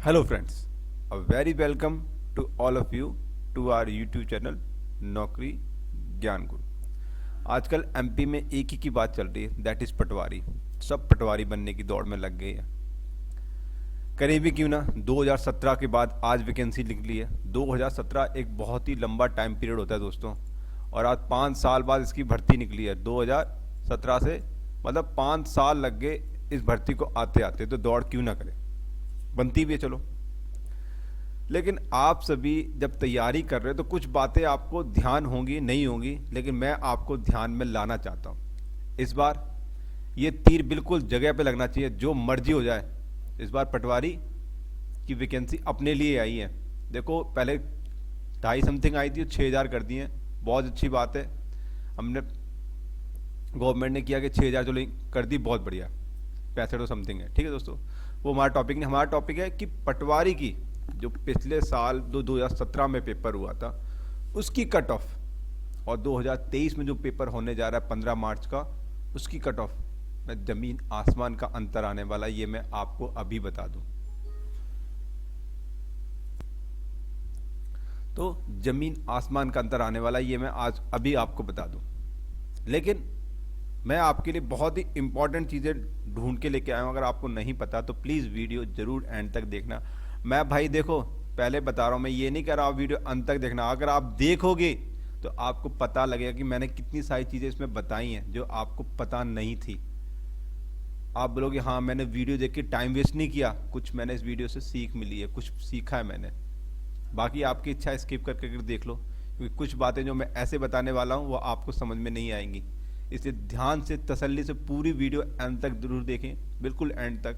Hello friends, a very welcome to all of you to our YouTube channel नौकरी ज्ञान गुरु। आजकल MP में एक ही की बात चल रही है, दैट इज पटवारी। सब पटवारी बनने की दौड़ में लग गए हैं। करें भी क्यों ना, 2017 के बाद आज वैकेंसी निकली है। 2017 एक बहुत ही लंबा टाइम पीरियड होता है दोस्तों, और आज 5 साल बाद इसकी भर्ती निकली है। 2017 से मतलब 5 साल लग गए इस भर्ती को आते आते, तो दौड़ क्यों ना करें, बनती भी है चलो। लेकिन आप सभी जब तैयारी कर रहे हो तो कुछ बातें आपको ध्यान होंगी नहीं होंगी, लेकिन मैं आपको ध्यान में लाना चाहता हूँ। इस बार ये तीर बिल्कुल जगह पे लगना चाहिए, जो मर्जी हो जाए। इस बार पटवारी की वैकेंसी अपने लिए आई है। देखो, पहले 2.5 समथिंग आई थी, 6,000 कर दिए, बहुत अच्छी बात है। हमने गवर्नमेंट ने किया कि 6,000 चलो कर दी, बहुत बढ़िया। 65 समथिंग है, ठीक है दोस्तों। वो हमारा टॉपिक नहीं, हमारा टॉपिक है कि पटवारी की जो पिछले साल 2017 में पेपर हुआ था उसकी कट ऑफ, और 2023 में जो पेपर होने जा रहा है 15 मार्च का, उसकी कट ऑफ में जमीन आसमान का अंतर आने वाला है। ये मैं आपको अभी बता दूं। तो जमीन आसमान का अंतर आने वाला है, ये मैं आज अभी आपको बता दूं। लेकिन मैं आपके लिए बहुत ही इंपॉर्टेंट चीज़ें ढूंढ के लेके आया हूँ। अगर आपको नहीं पता तो प्लीज़ वीडियो जरूर एंड तक देखना। मैं भाई देखो, पहले बता रहा हूँ, मैं ये नहीं कह रहा हूँ वीडियो अंत तक देखना। अगर आप देखोगे तो आपको पता लगेगा कि मैंने कितनी सारी चीज़ें इसमें बताई हैं जो आपको पता नहीं थी। आप बोलोगे हाँ मैंने वीडियो देख के टाइम वेस्ट नहीं किया, कुछ मैंने इस वीडियो से सीख मिली है, कुछ सीखा है मैंने। बाकी आपकी इच्छा स्किप करके देख लो, क्योंकि कुछ बातें जो मैं ऐसे बताने वाला हूँ वो आपको समझ में नहीं आएंगी। इसलिए ध्यान से तसल्ली से पूरी वीडियो एंड तक जरूर देखें, बिल्कुल एंड तक,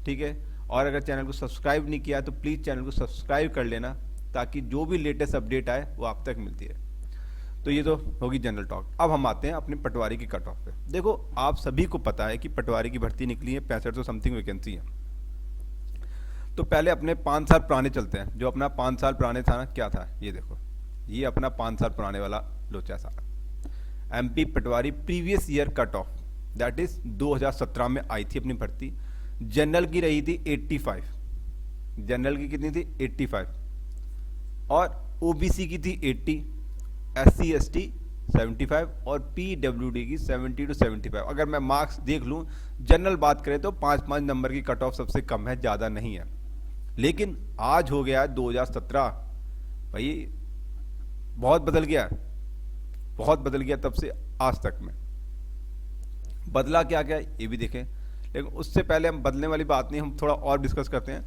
ठीक है। और अगर चैनल को सब्सक्राइब नहीं किया तो प्लीज़ चैनल को सब्सक्राइब कर लेना, ताकि जो भी लेटेस्ट अपडेट आए वो आप तक मिलती है। तो ये तो होगी जनरल टॉक। अब हम आते हैं अपने पटवारी की कट ऑफ पे। देखो, आप सभी को पता है कि पटवारी की भर्ती निकली है, 65 समथिंग वैकेंसी है। तो पहले अपने 5 साल पुराने चलते हैं। जो अपना 5 साल पुराने था ना, क्या था ये देखो, ये अपना 5 साल पुराने वाला लोचा सारा MP Patwari previous year cut off, that is 2017 में आई थी अपनी भर्ती। जनरल की रही थी 85, जनरल की कितनी थी 85, और ओबीसी की थी 80, एससी एसटी 75 और पीडब्ल्यूडी की 70 to 75। अगर मैं मार्क्स देख लूं, जनरल बात करें तो 5-5 नंबर की कट ऑफ सबसे कम है, ज़्यादा नहीं है। लेकिन आज हो गया 2017, भाई बहुत बदल गया, बहुत बदल गया तब से आज तक में। बदला क्या क्या ये भी देखें, लेकिन उससे पहले हम बदलने वाली बात नहीं, हम थोड़ा और डिस्कस करते हैं।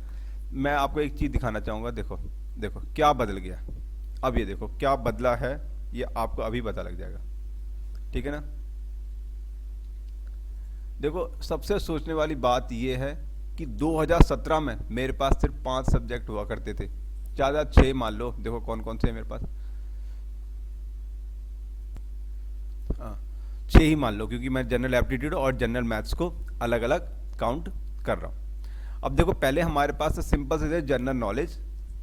मैं आपको एक चीज़ दिखाना चाहूँगा। देखो देखो क्या बदल गया। अब ये देखो क्या बदला है, ये आपको अभी पता लग जाएगा, ठीक है ना। देखो, सबसे सोचने वाली बात ये है कि 2017 में मेरे पास सिर्फ 5 सब्जेक्ट हुआ करते थे, ज़्यादा 6 मान लो। देखो कौन कौन से हैं मेरे पास, हाँ 6 ही मान लो, क्योंकि मैं जनरल एप्टीट्यूड और जनरल मैथ्स को अलग अलग काउंट कर रहा हूँ। अब देखो, पहले हमारे पास सिंपल से थे general knowledge,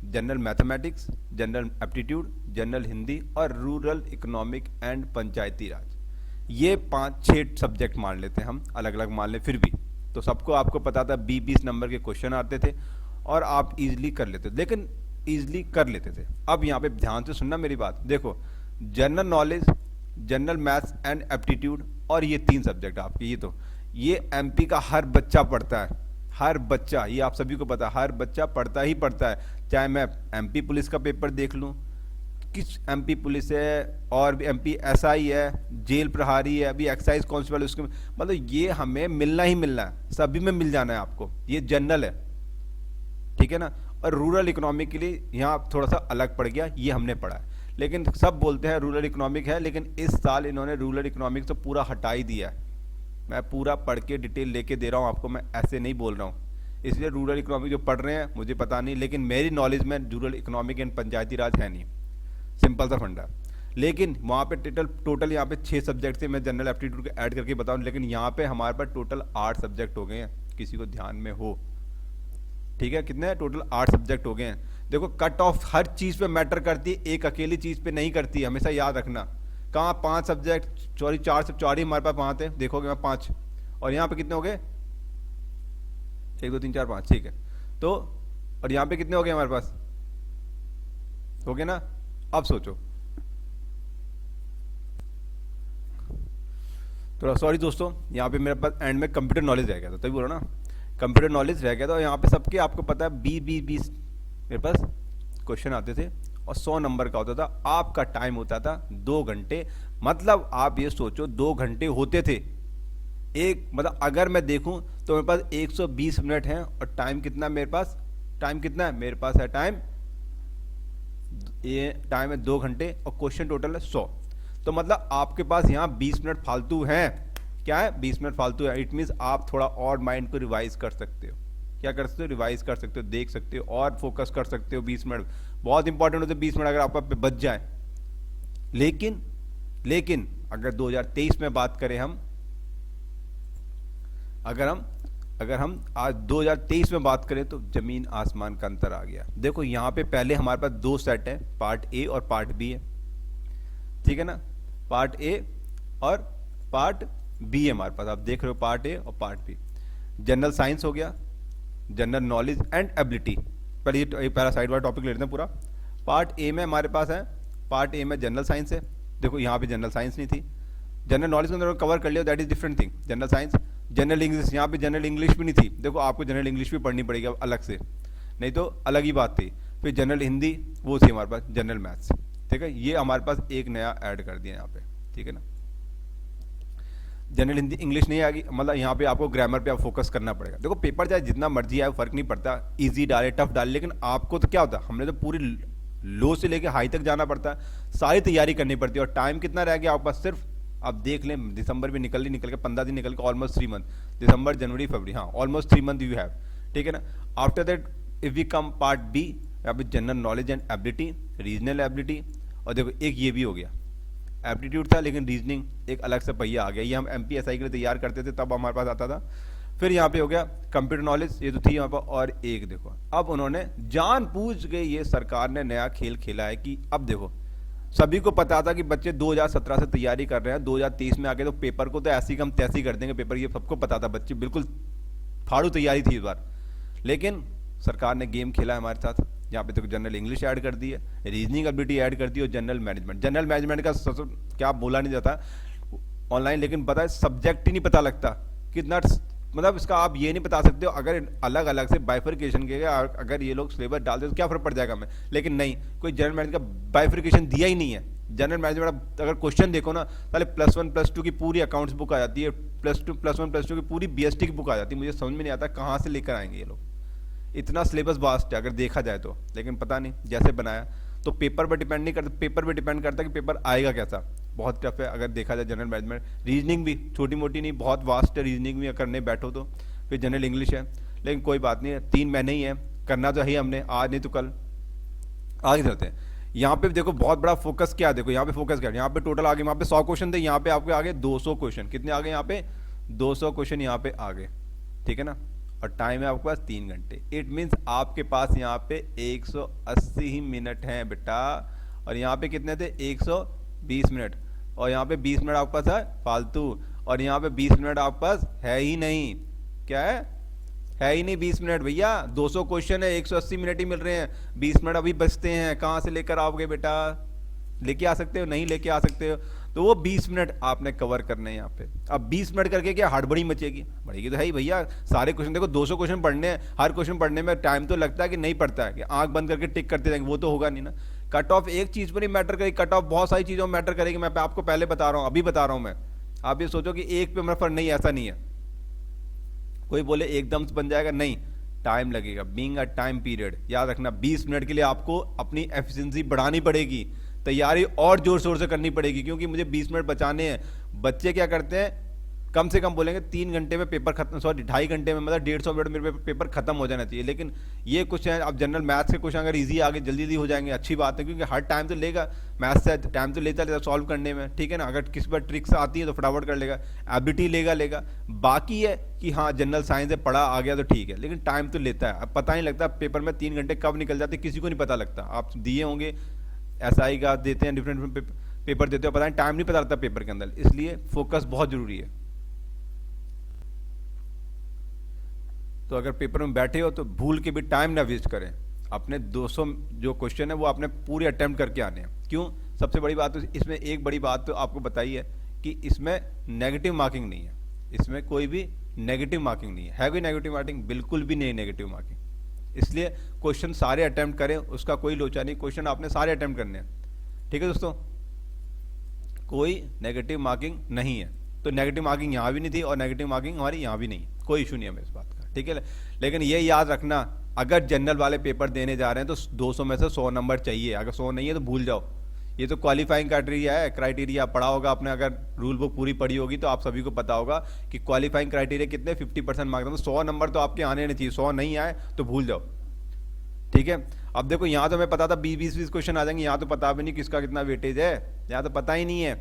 general mathematics, general aptitude, general Hindi और रूरल इकोनॉमिक एंड पंचायती राज। ये 5-6 सब्जेक्ट मान लेते हैं हम, अलग अलग मान ले, फिर भी तो सबको आपको पता था 20-20 नंबर के क्वेश्चन आते थे और आप इजीली कर लेते थे, लेकिन इजीली कर लेते थे। अब यहाँ पे ध्यान से सुनना मेरी बात। देखो, general knowledge, general maths and aptitude और ये 3 सब्जेक्ट आपके, ये एमपी का हर बच्चा पढ़ता है, हर बच्चा, ये आप सभी को पता है, हर बच्चा पढ़ता ही पढ़ता है। चाहे मैं एमपी पुलिस का पेपर देख लूँ, किस एमपी पुलिस है, और भी एमपी एसआई है, जेल प्रहारी है, अभी एक्साइज कांस्टेबल, उसके मतलब ये हमें मिलना ही मिलना है, सभी में मिल जाना है आपको। ये जनरल है, ठीक है ना। और रूरल इकोनॉमिक के लिए यहाँ थोड़ा सा अलग पड़ गया, ये हमने पढ़ा है। लेकिन सब बोलते हैं रूरल इकोनॉमिक है, लेकिन इस साल इन्होंने रूरल इकोनॉमिक तो पूरा हटा ही दिया है। मैं पूरा पढ़ के डिटेल लेके दे रहा हूँ आपको, मैं ऐसे नहीं बोल रहा हूँ। इसलिए रूरल इकोनॉमिक जो पढ़ रहे हैं मुझे पता नहीं, लेकिन मेरी नॉलेज में रूरल इकोनॉमिक एंड पंचायती राज है नहीं, सिंपल सा फंडा। लेकिन वहाँ पे टोटल यहाँ पे 6 सब्जेक्ट से मैं जनरल एप्टीट्यूड को ऐड करके बताऊँ, लेकिन यहाँ पे हमारे पास टोटल 8 सब्जेक्ट हो गए हैं, किसी को ध्यान में हो, ठीक है। कितने टोटल 8 सब्जेक्ट हो गए हैं। देखो, कट ऑफ हर चीज़ पे मैटर करती है, एक अकेली चीज़ पे नहीं करती है, हमेशा याद रखना। कहाँ 5 सब्जेक्ट, सॉरी 4 से 4 ही हमारे पास वहाँ थे, देखोगे मैं 5, और यहाँ पे कितने हो गए, 1 2 3 4 5, ठीक है। तो और यहाँ पे कितने हो गए हमारे पास, हो गए ना। अब सोचो, थोड़ा सॉरी दोस्तों, यहाँ पे मेरे पास एंड में कंप्यूटर नॉलेज रह गया था, तभी बोला ना कंप्यूटर नॉलेज रह गया था। और यहाँ पे सबके आपको पता है 20 मेरे पास क्वेश्चन आते थे और 100 नंबर का होता था। आपका टाइम होता था 2 घंटे, मतलब आप ये सोचो 2 घंटे होते थे। एक मतलब अगर मैं देखूं तो मेरे पास 120 मिनट हैं और टाइम कितना मेरे पास, टाइम कितना है मेरे पास है, टाइम ये टाइम है 2 घंटे और क्वेश्चन टोटल है 100। तो मतलब आपके पास यहाँ 20 मिनट फालतू हैं। क्या है, 20 मिनट फालतू है। इट मीन्स आप थोड़ा और माइंड को रिवाइज कर सकते हो। क्या कर सकते हो, रिवाइज कर सकते हो, देख सकते हो और फोकस कर सकते हो। 20 मिनट बहुत इंपॉर्टेंट होते हैं, 20 मिनट अगर आपका पे बच जाए। लेकिन अगर 2023 में बात करें हम, अगर हम आज 2023 में बात करें तो जमीन आसमान का अंतर आ गया। देखो यहाँ पे पहले हमारे पास 2 सेट है, पार्ट ए और पार्ट बी है, ठीक है ना। पार्ट ए और पार्ट बी है हमारे पास, आप देख रहे हो पार्ट ए और पार्ट बी। जनरल साइंस हो गया, जनरल नॉलेज एंड एबिलिटी। पहले ये पहला साइड वाला टॉपिक ले लेते हैं पूरा। पार्ट ए में हमारे पास है, पार्ट ए में जनरल साइंस है। देखो यहाँ पे जनरल साइंस नहीं थी, जनरल नॉलेज के अंदर कवर कर लिया, that is different thing. General science, general English, यहाँ पे जनरल इंग्लिश भी नहीं थी। देखो आपको जनरल इंग्लिश भी पढ़नी पड़ेगी अलग से, नहीं तो अलग ही बात थी। फिर जनरल हिंदी वो थी हमारे पास, जनरल मैथ्स, ठीक है। ये हमारे पास एक नया ऐड कर दिया यहाँ पे, ठीक है ना। जनरल हिंदी इंग्लिश नहीं आएगी, मतलब यहाँ पे आपको ग्रामर पे आप फोकस करना पड़ेगा। देखो पेपर चाहे जितना मर्जी आए फर्क नहीं पड़ता, इजी डाले टफ डाले, लेकिन आपको तो क्या होता है, हमने तो पूरी लो से लेके हाई तक जाना पड़ता है, सारी तैयारी करनी पड़ती है। और टाइम कितना रह गया आपके पास, सिर्फ आप देख लें, दिसंबर भी निकल के 15 दिन निकल के ऑलमोस्ट 3 मंथ, दिसंबर जनवरी फरवरी, हाँ ऑलमोस्ट 3 मंथ यू हैव, ठीक है ना। After that if we come part B, यहाँ पे general knowledge and ability, regional ability, और देखो एक ये भी हो गया, एप्टीट्यूड था लेकिन रीजनिंग एक अलग से पहिया आ गया। ये हम MPSI के लिए तैयार करते थे तब हमारे पास आता था। फिर यहाँ पे हो गया कंप्यूटर नॉलेज, ये तो थी यहाँ पर। और एक देखो अब उन्होंने जानबूझ के ये सरकार ने नया खेल खेला है कि अब देखो सभी को पता था कि बच्चे 2017 से तैयारी कर रहे हैं, 2023 में आके तो पेपर को तो ऐसी कम तैसी कर देंगे पेपर, ये सबको पता था, बच्चे बिल्कुल फाड़ू तैयारी थी इस बार। लेकिन सरकार ने गेम खेला हमारे साथ, यहाँ पे तो जनरल इंग्लिश ऐड कर दी है, रीजनिंग एबिलिटी ऐड कर दी और जनरल मैनेजमेंट। जनरल मैनेजमेंट का क्या बोला नहीं जाता ऑनलाइन, लेकिन पता है सब्जेक्ट ही नहीं पता लगता कितना, मतलब इसका आप ये नहीं बता सकते हो अगर अलग अलग से बाइफर्केशन किया, अगर ये लोग सिलेबस डाल दे तो क्या फर्क पड़ जाएगा हमें। लेकिन नहीं, कोई जनरल मैनेजमेंट का बाइफर्केशन दिया ही नहीं है। जनरल मैनेजमेंट अगर क्वेश्चन देखो ना, पहले +1 +2 की पूरी अकाउंट्स बुक आ जाती है, +2 +1 +2 की पूरी BST की बुक आ जाती है। मुझे समझ में नहीं आता कहाँ से लेकर आएंगे ये लोग, इतना सिलेबस वास्ट है अगर देखा जाए तो। लेकिन पता नहीं जैसे बनाया, तो पेपर पर डिपेंड नहीं करता, पेपर पर डिपेंड करता कि पेपर आएगा कैसा। बहुत टफ है अगर देखा जाए जनरल मैनेजमेंट। रीजनिंग भी छोटी मोटी नहीं, बहुत वास्ट है रीजनिंग भी करने बैठो तो। फिर जनरल इंग्लिश है, लेकिन कोई बात नहीं है, 3 महीने ही है, करना तो है हमने, आज नहीं तो कल। आगे चलते हैं, यहाँ पे देखो बहुत बड़ा फोकस क्या है, देखो यहाँ पे फोकस क्या है, यहाँ पे टोटल आगे, वहाँ पे 100 क्वेश्चन थे, यहाँ पे आपके आगे 200 क्वेश्चन। कितने आ गए यहाँ पे, 200 क्वेश्चन यहाँ पे आ गए, ठीक है ना। और टाइम है आपके पास 3 घंटे। इट मीन्स आपके पास यहाँ पे 180 ही मिनट हैं बेटा, और यहाँ पे कितने थे, 120 मिनट, और यहाँ पे 20 मिनट आपके पास है फालतू, और यहाँ पे 20 मिनट आपके पास है ही नहीं। क्या है ही नहीं 20 मिनट भैया, 200 क्वेश्चन है, 180 मिनट ही मिल रहे हैं, 20 मिनट अभी बचते हैं, कहाँ से लेकर आओगे बेटा, लेके आ सकते हो, नहीं लेके आ सकते हो, तो वो 20 मिनट आपने कवर करने हैं यहाँ पे। अब 20 मिनट करके क्या हड़बड़ी मचेगी, बढ़ेगी तो है ही भैया। सारे क्वेश्चन देखो 200 क्वेश्चन पढ़ने हैं, हर क्वेश्चन पढ़ने में टाइम तो लगता है कि नहीं पड़ता है, कि आंख बंद करके टिक करते जाएंगे, वो तो होगा नहीं ना। कट ऑफ एक चीज पर ही मैटर करेगी, कट ऑफ बहुत सारी चीजों में मैटर करेगी। मैं आपको पहले बता रहा हूँ, अभी बता रहा हूँ मैं, आप ये सोचो कि एक पे मेरा फर्क नहीं, ऐसा नहीं है। कोई बोले एकदम से बन जाएगा, नहीं, टाइम लगेगा। बीइंग अ टाइम पीरियड, याद रखना 20 मिनट के लिए आपको अपनी एफिशिएंसी बढ़ानी पड़ेगी, तैयारी और जोर शोर से करनी पड़ेगी, क्योंकि मुझे 20 मिनट बचाने हैं। बच्चे क्या करते हैं, कम से कम बोलेंगे 3 घंटे में पेपर खत्म, सॉरी 2.5 घंटे में, मतलब 150 मिनट में मेरे पेपर खत्म हो जाना चाहिए। लेकिन ये कुछ है, अब जनरल मैथ्स के क्वेश्चन अगर इजी आगे जल्दी जल्दी हो जाएंगे, अच्छी बात है, क्योंकि हर टाइम तो लेगा, मैथ्स से टाइम तो लेता सॉल्व करने में, ठीक है ना। अगर किसी पर ट्रिक्स आती है तो फटाफट कर लेगा, एबिलिटी लेगा। बाकी है कि हाँ जनरल साइंस है, पढ़ा आ गया तो ठीक है, लेकिन टाइम तो लेता है। अब पता नहीं लगता पेपर में 3 घंटे कब निकल जाते, किसी को नहीं पता लगता। आप दिए होंगे SI का देते हैं, डिफरेंट पेपर देते हो, पता नहीं टाइम नहीं पता लगता पेपर के अंदर, इसलिए फोकस बहुत जरूरी है। तो अगर पेपर में बैठे हो तो भूल के भी टाइम ना वेस्ट करें। अपने 200 जो क्वेश्चन है वो आपने पूरे अटेम्प्ट करके आने हैं। क्यों? सबसे बड़ी बात तो इसमें एक बड़ी बात तो आपको बताई है कि इसमें नेगेटिव मार्किंग नहीं है, इसमें कोई भी नेगेटिव मार्किंग नहीं है कोई नेगेटिव मार्किंग? बिल्कुल भी नहीं नेगेटिव मार्किंग। इसलिए क्वेश्चन सारे अटेम्प्ट करें, उसका कोई लोचा नहीं, क्वेश्चन आपने सारे अटेम्प्ट करने हैं। ठीक है दोस्तों, कोई नेगेटिव मार्किंग नहीं है। तो नेगेटिव मार्किंग यहाँ भी नहीं थी और नेगेटिव मार्किंग हमारी यहाँ भी नहीं, कोई इशू नहीं है इस बात का। ठीक है, लेकिन ये याद रखना, अगर जनरल वाले पेपर देने जा रहे हैं तो 200 में से 100 नंबर चाहिए। अगर 100 नहीं है तो भूल जाओ, ये तो क्वालिफाइंग क्राइटेरिया पढ़ा होगा आपने, अगर रूल बुक पूरी पढ़ी होगी तो आप सभी को पता होगा कि क्वालिफाइंग क्राइटेरिया कितने 50% मार्क्स, तो 100 नंबर तो आपके आने नहीं चाहिए। 100 नहीं आए तो भूल जाओ। ठीक है, अब देखो यहाँ तो हमें पता था 20-20 क्वेश्चन आ जाएंगे, यहाँ तो पता भी नहीं किसका कितना वेटेज है, यहाँ तो पता ही नहीं है।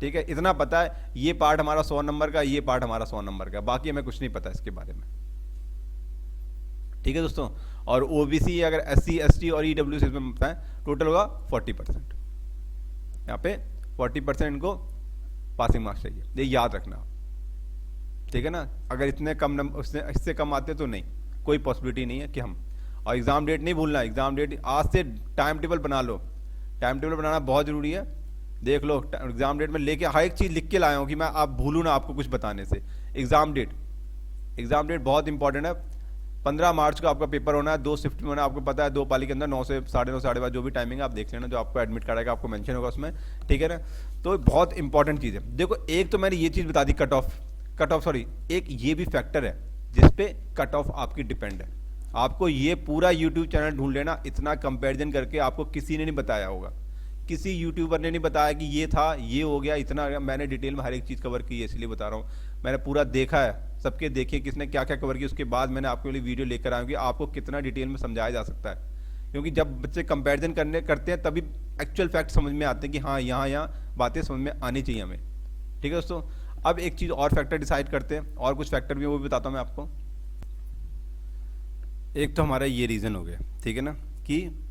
ठीक है, इतना पता है ये पार्ट हमारा 100 नंबर का, ये पार्ट हमारा 100 नंबर का, बाकी हमें कुछ नहीं पता इसके बारे में। ठीक है दोस्तों, और ओबीसी अगर SC ST और EWS इसमें बताएं टोटल होगा 40%। यहाँ पे 40% इनको पासिंग मार्क्स चाहिए, ये याद रखना। ठीक है ना, अगर इतने कम नंबर इससे कम आते तो नहीं, कोई पॉसिबिलिटी नहीं है कि हम। और एग्जाम डेट नहीं भूलना, एग्जाम डेट आज से टाइम टेबल बना लो, टाइम टेबल बनाना बहुत जरूरी है। देख लो एग्जाम डेट में लेके हर एक चीज लिख के लाया हूँ कि मैं आप भूलूँ ना आपको कुछ बताने से। एग्जाम डेट बहुत इंपॉर्टेंट है। 15 मार्च को आपका पेपर होना है, 2 शिफ्ट में होना है, आपको पता है 2 पाली के अंदर 9 से 9:30 12:30 जो भी टाइमिंग है आप देख लेना, जो आपको एडमिट कराएगा आपको मेंशन होगा उसमें। ठीक है ना, तो बहुत इंपॉर्टेंट चीज़ है। देखो एक तो मैंने ये चीज़ बता दी, कट ऑफ सॉरी, एक ये भी फैक्टर है जिसपे कट ऑफ आपकी डिपेंड है। आपको ये पूरा यूट्यूब चैनल ढूंढ लेना, इतना कंपेरिजन करके आपको किसी ने नहीं बताया होगा, किसी यूट्यूबर ने नहीं बताया कि ये था, ये हो गया, इतना। मैंने डिटेल में हर एक चीज़ कवर की है, इसलिए बता रहा हूँ। मैंने पूरा देखा है, सबके देखे किसने क्या क्या कवर किया, उसके बाद मैंने आपके लिए वीडियो लेकर आया कि आपको कितना डिटेल में समझाया जा सकता है। क्योंकि जब बच्चे कंपैरिजन करते हैं तभी एक्चुअल फैक्ट समझ में आते हैं कि हाँ यहाँ बातें समझ में आनी चाहिए हमें। ठीक है दोस्तों, अब एक चीज़ और फैक्टर डिसाइड करते हैं, और कुछ फैक्टर भी वो भी बताता हूँ मैं आपको। एक तो हमारा ये रीज़न हो गया, ठीक है ना, कि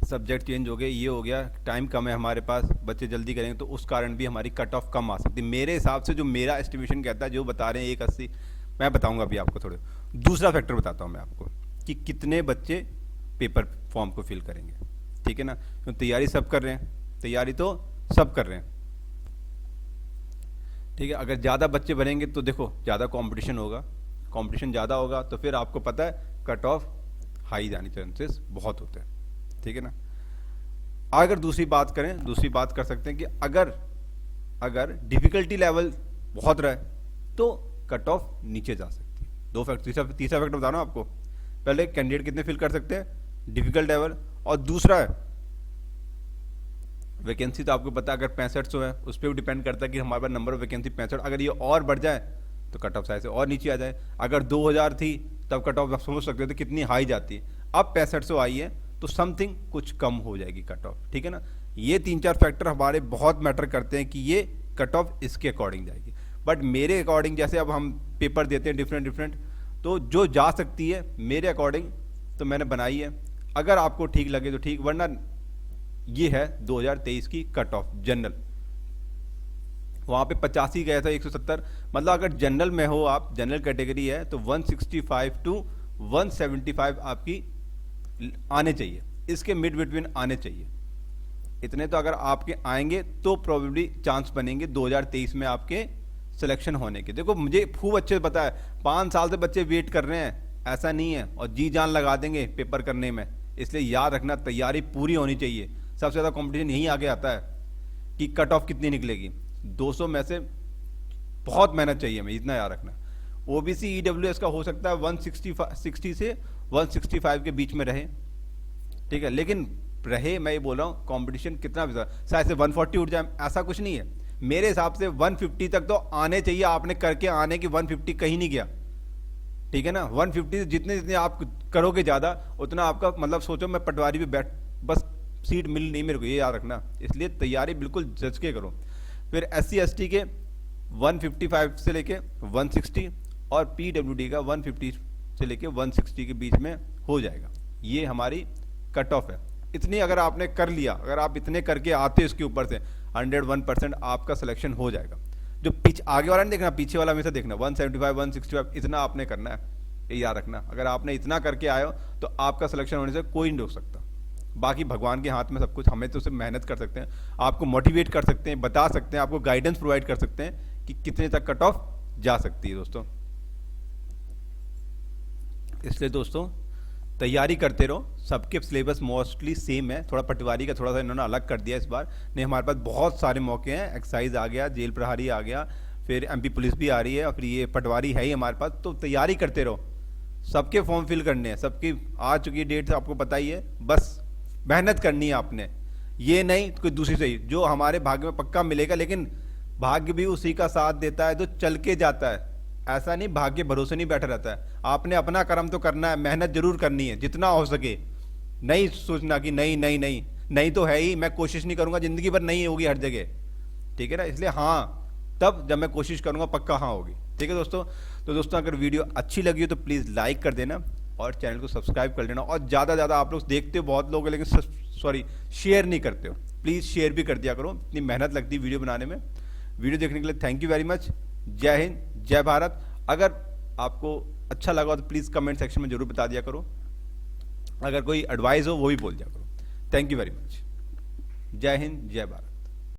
सब्जेक्ट चेंज हो गए, ये हो गया, टाइम कम है हमारे पास, बच्चे जल्दी करेंगे तो उस कारण भी हमारी कट ऑफ कम आ सकती है। मेरे हिसाब से जो मेरा एस्टिमेशन कहता है, जो बता रहे हैं 180, मैं बताऊंगा अभी आपको थोड़े। दूसरा फैक्टर बताता हूँ मैं आपको कि कितने बच्चे पेपर फॉर्म को फिल करेंगे। ठीक है ना, तो तैयारी सब कर रहे हैं, तैयारी तो सब कर रहे हैं। ठीक है, अगर ज़्यादा बच्चे बनेंगे तो देखो ज़्यादा कंपटीशन होगा, कंपटीशन ज़्यादा होगा तो फिर आपको पता है कट ऑफ हाई जाने के चांसेस बहुत होते हैं। ठीक है ना, अगर दूसरी बात करें, दूसरी बात कर सकते हैं कि अगर डिफिकल्टी लेवल बहुत रहे तो कट ऑफ नीचे जा सकती है। दो फैक्टर, तीसरा फैक्टर बता रहा हूं आपको। पहले कैंडिडेट कितने फिल कर सकते हैं, डिफिकल्ट लेवल, और दूसरा है वैकेंसी। तो आपको पता है अगर 6500 है उस पर भी डिपेंड करता है कि हमारे पास नंबर ऑफ वैकेंसी 65, अगर ये और बढ़ जाए तो कट ऑफ साइज से और नीचे आ जाए। अगर 2000 थी तब कट ऑफ आप समझ सकते थे कितनी हाई जाती है, अब 6500 आई है तो समथिंग कुछ कम हो जाएगी कट ऑफ। ठीक है ना, ये 3-4 फैक्टर हमारे बहुत मैटर करते हैं कि ये कट ऑफ इसके अकॉर्डिंग जाएगी। बट मेरे अकॉर्डिंग, जैसे अब हम पेपर देते हैं डिफरेंट, तो जो जा सकती है मेरे अकॉर्डिंग तो मैंने बनाई है। अगर आपको ठीक लगे तो ठीक, वरना ये है 2023 की कट ऑफ जनरल। वहाँ पे 85 गया था, 170, मतलब अगर जनरल में हो आप, जनरल कैटेगरी है तो 165 to 175 आपकी आने चाहिए, इसके मिड बिटवीन आने चाहिए। इतने तो अगर आपके आएंगे तो प्रोबेबली चांस बनेंगे 2023 में आपके सिलेक्शन होने के। देखो मुझे खूब अच्छे पता है 5 साल से बच्चे वेट कर रहे हैं, ऐसा नहीं है, और जी जान लगा देंगे पेपर करने में। इसलिए याद रखना तैयारी पूरी होनी चाहिए। सबसे ज़्यादा कंपटीशन यही आगे आता है कि कट ऑफ कितनी निकलेगी। 200 में से बहुत मेहनत चाहिए हमें, इतना याद रखना। ओबीसी ईडब्ल्यूएस का हो सकता है 160 से 165 के बीच में रहे। ठीक है, लेकिन रहे, मैं ये बोल रहा हूँ कंपटीशन कितना भी शायद से 140 उठ जाए, ऐसा कुछ नहीं है। मेरे हिसाब से 150 तक तो आने चाहिए, आपने करके आने की 150 कहीं नहीं गया। ठीक है ना, 150 जितने जितने आप करोगे ज़्यादा उतना आपका, मतलब सोचो मैं पटवारी पे बैठ, बस सीट मिल नहीं मेरे को, ये याद रखना। इसलिए तैयारी बिल्कुल जज के करो। फिर SC ST के 155 से लेके 160 और PWD का 150 से लेके 160 के बीच में हो जाएगा। ये हमारी कट ऑफ है। इतनी अगर आपने कर लिया, अगर आप इतने करके आते इसके ऊपर से 101% आपका सिलेक्शन हो जाएगा। जो आगे वाला नहीं देखना, पीछे वाला हमेशा देखना, 175 165 इतना आपने करना है। ये याद रखना, अगर आपने इतना करके आए हो तो आपका सिलेक्शन होने से कोई नहीं रोक सकता। बाकी भगवान के हाथ में सब कुछ, हमें तो सिर्फ मेहनत कर सकते हैं, आपको मोटिवेट कर सकते हैं, बता सकते हैं, आपको गाइडेंस प्रोवाइड कर सकते हैं कि कितने तक कट ऑफ जा सकती है दोस्तों। इसलिए दोस्तों तैयारी करते रहो, सबके सिलेबस मोस्टली सेम है, थोड़ा पटवारी का थोड़ा सा इन्होंने अलग कर दिया इस बार। नहीं, हमारे पास बहुत सारे मौके हैं, एक्साइज आ गया, जेल प्रहरी आ गया, फिर एमपी पुलिस भी आ रही है, और फिर ये पटवारी है ही हमारे पास। तो तैयारी करते रहो, सबके फॉर्म फिल करने हैं, सबकी आ चुकी है डेट, आपको पता ही है, बस मेहनत करनी है आपने। ये नहीं कोई दूसरी सही, जो हमारे भाग्य में पक्का मिलेगा, लेकिन भाग्य भी उसी का साथ देता है जो चल के जाता है। ऐसा नहीं भाग्य भरोसे नहीं बैठा रहता है, आपने अपना कर्म तो करना है, मेहनत जरूर करनी है जितना हो सके। नहीं सोचना कि नहीं नहीं नहीं नहीं तो है ही, मैं कोशिश नहीं करूंगा, जिंदगी भर नहीं होगी हर जगह, ठीक है ना। इसलिए हाँ, तब जब मैं कोशिश करूंगा पक्का हाँ होगी, ठीक है दोस्तों। तो दोस्तों अगर वीडियो अच्छी लगी हो तो प्लीज़ लाइक कर देना और चैनल को सब्सक्राइब कर लेना। और ज़्यादा से ज़्यादा, आप लोग देखते हो बहुत लोग, लेकिन सॉरी शेयर नहीं करते हो, प्लीज़ शेयर भी कर दिया करो, इतनी मेहनत लगती है वीडियो बनाने में। वीडियो देखने के लिए थैंक यू वेरी मच। जय हिंद, जय भारत। अगर आपको अच्छा लगा तो प्लीज़ कमेंट सेक्शन में जरूर बता दिया करो, अगर कोई एडवाइस हो वो भी बोल दिया करो। Thank you very much. जय हिंद, जय भारत।